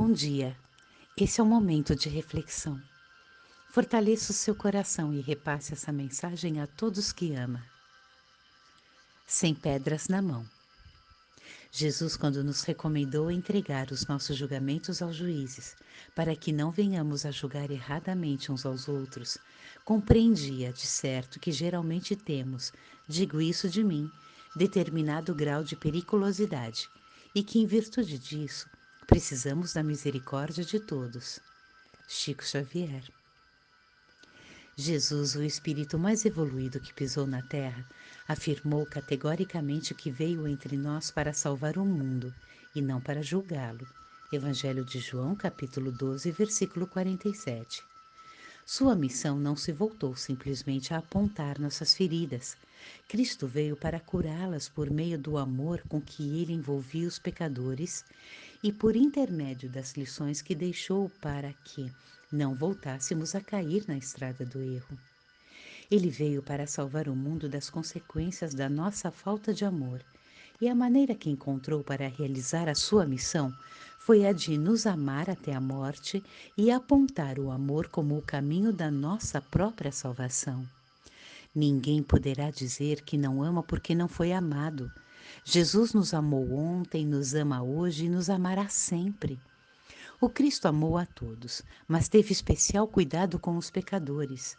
Bom dia. Esse é o momento de reflexão. Fortaleça o seu coração e repasse essa mensagem a todos que ama. Sem pedras na mão. Jesus, quando nos recomendou entregar os nossos julgamentos aos juízes, para que não venhamos a julgar erradamente uns aos outros, compreendia de certo que geralmente temos, digo isso de mim, determinado grau de periculosidade, e que em virtude disso precisamos da misericórdia de todos. Chico Xavier. Jesus, o espírito mais evoluído que pisou na terra, afirmou categoricamente que veio entre nós para salvar o mundo e não para julgá-lo. Evangelho de João, capítulo 12, versículo 47. Sua missão não se voltou simplesmente a apontar nossas feridas. Cristo veio para curá-las por meio do amor com que ele envolvia os pecadores e por intermédio das lições que deixou para que não voltássemos a cair na estrada do erro. Ele veio para salvar o mundo das consequências da nossa falta de amor, e a maneira que encontrou para realizar a sua missão foi a de nos amar até a morte e apontar o amor como o caminho da nossa própria salvação. Ninguém poderá dizer que não ama porque não foi amado. Jesus nos amou ontem, nos ama hoje e nos amará sempre. O Cristo amou a todos, mas teve especial cuidado com os pecadores.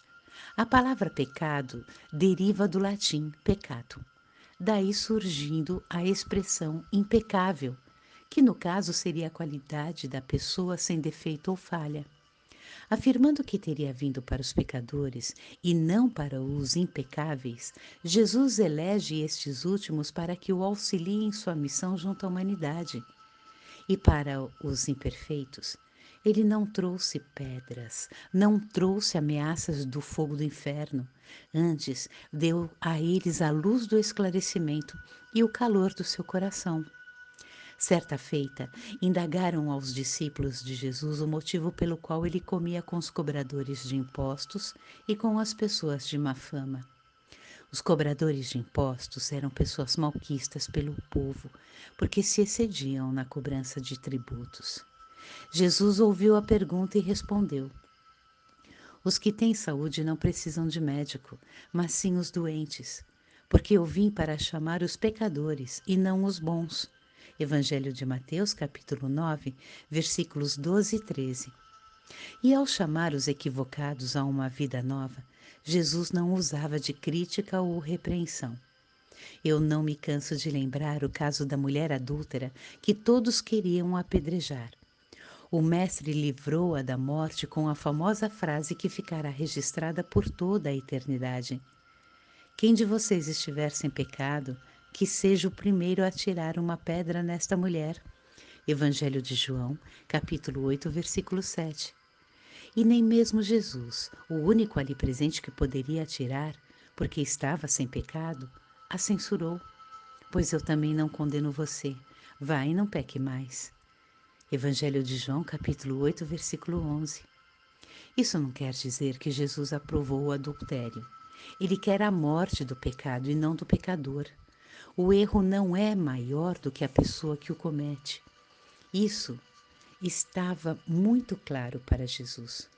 A palavra pecado deriva do latim peccatum, daí surgindo a expressão impecável, que no caso seria a qualidade da pessoa sem defeito ou falha. Afirmando que teria vindo para os pecadores e não para os impecáveis, Jesus elege estes últimos para que o auxiliem em sua missão junto à humanidade. E para os imperfeitos, ele não trouxe pedras, não trouxe ameaças do fogo do inferno. Antes, deu a eles a luz do esclarecimento e o calor do seu coração. Certa feita, indagaram aos discípulos de Jesus o motivo pelo qual ele comia com os cobradores de impostos e com as pessoas de má fama. Os cobradores de impostos eram pessoas malquistas pelo povo, porque se excediam na cobrança de tributos. Jesus ouviu a pergunta e respondeu: Os que têm saúde não precisam de médico, mas sim os doentes, porque eu vim para chamar os pecadores e não os bons. Evangelho de Mateus, capítulo 9, versículos 12 e 13. E ao chamar os equivocados a uma vida nova, Jesus não usava de crítica ou repreensão. Eu não me canso de lembrar o caso da mulher adúltera que todos queriam apedrejar. O mestre livrou-a da morte com a famosa frase que ficará registrada por toda a eternidade: Quem de vocês estiver sem pecado, que seja o primeiro a tirar uma pedra nesta mulher. Evangelho de João, capítulo 8, versículo 7. E nem mesmo Jesus, o único ali presente que poderia atirar, porque estava sem pecado, a censurou. Pois eu também não condeno você. Vá e não peque mais. Evangelho de João, capítulo 8, versículo 11. Isso não quer dizer que Jesus aprovou o adultério. Ele quer a morte do pecado e não do pecador. O erro não é maior do que a pessoa que o comete. Isso estava muito claro para Jesus.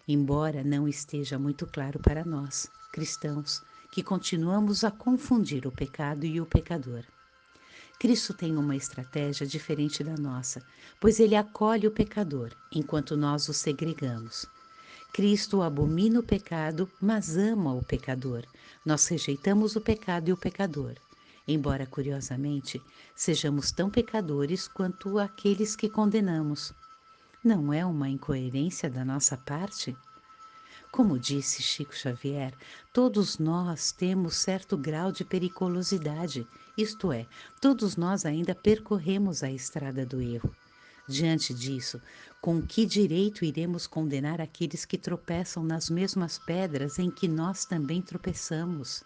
Embora não esteja muito claro para nós, cristãos, que continuamos a confundir o pecado e o pecador. Cristo tem uma estratégia diferente da nossa, pois ele acolhe o pecador, enquanto nós o segregamos. Cristo abomina o pecado, mas ama o pecador. Nós rejeitamos o pecado e o pecador, embora, curiosamente, sejamos tão pecadores quanto aqueles que condenamos. Não é uma incoerência da nossa parte? Como disse Chico Xavier, todos nós temos certo grau de periculosidade, isto é, todos nós ainda percorremos a estrada do erro. Diante disso, com que direito iremos condenar aqueles que tropeçam nas mesmas pedras em que nós também tropeçamos?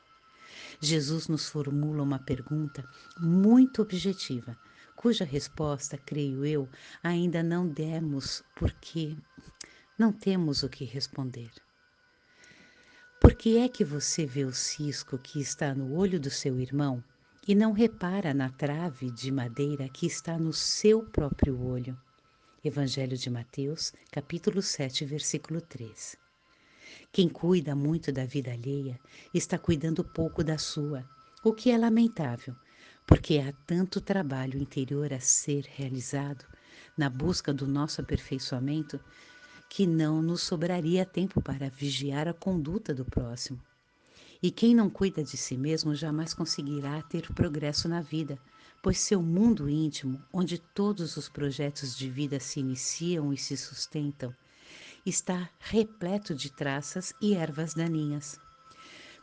Jesus nos formula uma pergunta muito objetiva, cuja resposta, creio eu, ainda não demos porque não temos o que responder. Por que é que você vê o cisco que está no olho do seu irmão e não repara na trave de madeira que está no seu próprio olho? Evangelho de Mateus, capítulo 7, versículo 3. Quem cuida muito da vida alheia está cuidando pouco da sua, o que é lamentável, porque há tanto trabalho interior a ser realizado na busca do nosso aperfeiçoamento que não nos sobraria tempo para vigiar a conduta do próximo. E quem não cuida de si mesmo jamais conseguirá ter progresso na vida, pois seu mundo íntimo, onde todos os projetos de vida se iniciam e se sustentam, está repleto de traças e ervas daninhas.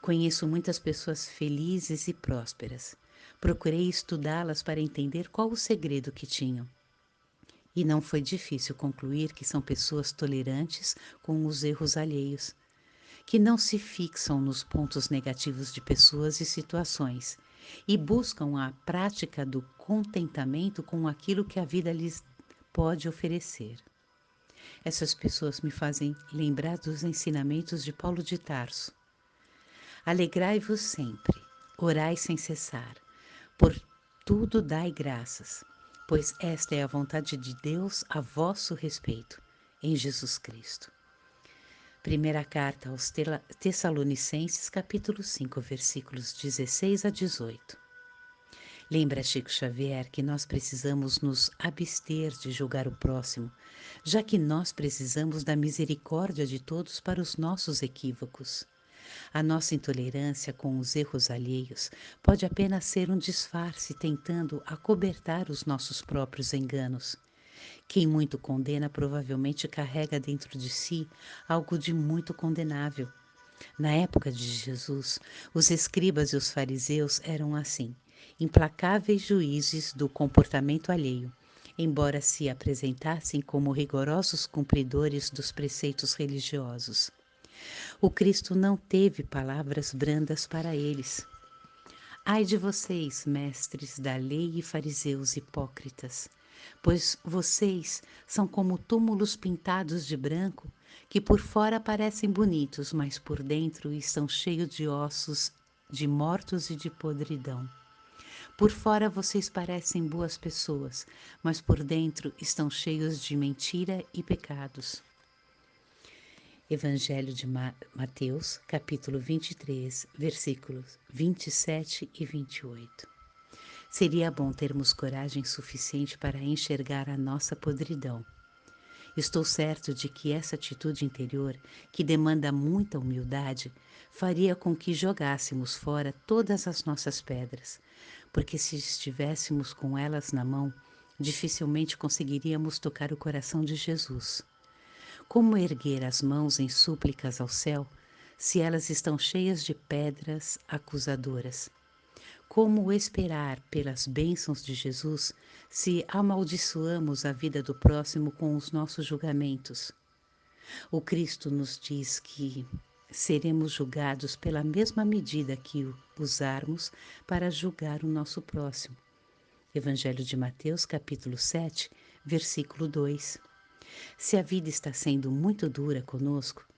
Conheço muitas pessoas felizes e prósperas. Procurei estudá-las para entender qual o segredo que tinham. E não foi difícil concluir que são pessoas tolerantes com os erros alheios, que não se fixam nos pontos negativos de pessoas e situações e buscam a prática do contentamento com aquilo que a vida lhes pode oferecer. Essas pessoas me fazem lembrar dos ensinamentos de Paulo de Tarso. Alegrai-vos sempre, orai sem cessar, por tudo dai graças, pois esta é a vontade de Deus a vosso respeito, em Jesus Cristo. Primeira carta aos Tessalonicenses, capítulo 5, versículos 16 a 18. Lembra Chico Xavier que nós precisamos nos abster de julgar o próximo, já que nós precisamos da misericórdia de todos para os nossos equívocos. A nossa intolerância com os erros alheios pode apenas ser um disfarce tentando acobertar os nossos próprios enganos. Quem muito condena provavelmente carrega dentro de si algo de muito condenável. Na época de Jesus, os escribas e os fariseus eram assim, implacáveis juízes do comportamento alheio, embora se apresentassem como rigorosos cumpridores dos preceitos religiosos. O Cristo não teve palavras brandas para eles. Ai de vocês, mestres da lei e fariseus hipócritas, pois vocês são como túmulos pintados de branco, que por fora parecem bonitos, mas por dentro estão cheios de ossos de mortos e de podridão. Por fora vocês parecem boas pessoas, mas por dentro estão cheios de mentira e pecados. Evangelho de Mateus, capítulo 23, versículos 27 e 28. Seria bom termos coragem suficiente para enxergar a nossa podridão. Estou certo de que essa atitude interior, que demanda muita humildade, faria com que jogássemos fora todas as nossas pedras, porque se estivéssemos com elas na mão, dificilmente conseguiríamos tocar o coração de Jesus. Como erguer as mãos em súplicas ao céu, se elas estão cheias de pedras acusadoras? Como esperar pelas bênçãos de Jesus se amaldiçoamos a vida do próximo com os nossos julgamentos? O Cristo nos diz que seremos julgados pela mesma medida que usarmos para julgar o nosso próximo. Evangelho de Mateus, capítulo 7, versículo 2. Se a vida está sendo muito dura conosco,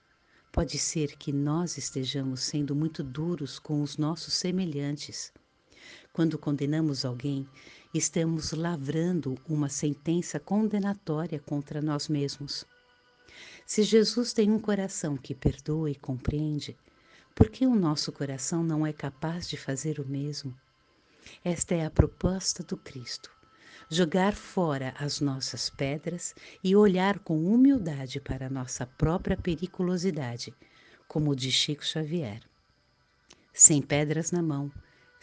pode ser que nós estejamos sendo muito duros com os nossos semelhantes. Quando condenamos alguém, estamos lavrando uma sentença condenatória contra nós mesmos. Se Jesus tem um coração que perdoa e compreende, por que o nosso coração não é capaz de fazer o mesmo? Esta é a proposta do Cristo. Jogar fora as nossas pedras e olhar com humildade para a nossa própria periculosidade, como diz Chico Xavier. Sem pedras na mão,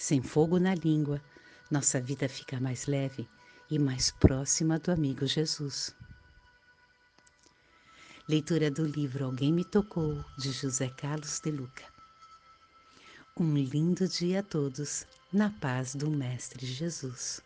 sem fogo na língua, nossa vida fica mais leve e mais próxima do amigo Jesus. Leitura do livro Alguém Me Tocou, de José Carlos de Luca. Um lindo dia a todos, na paz do Mestre Jesus.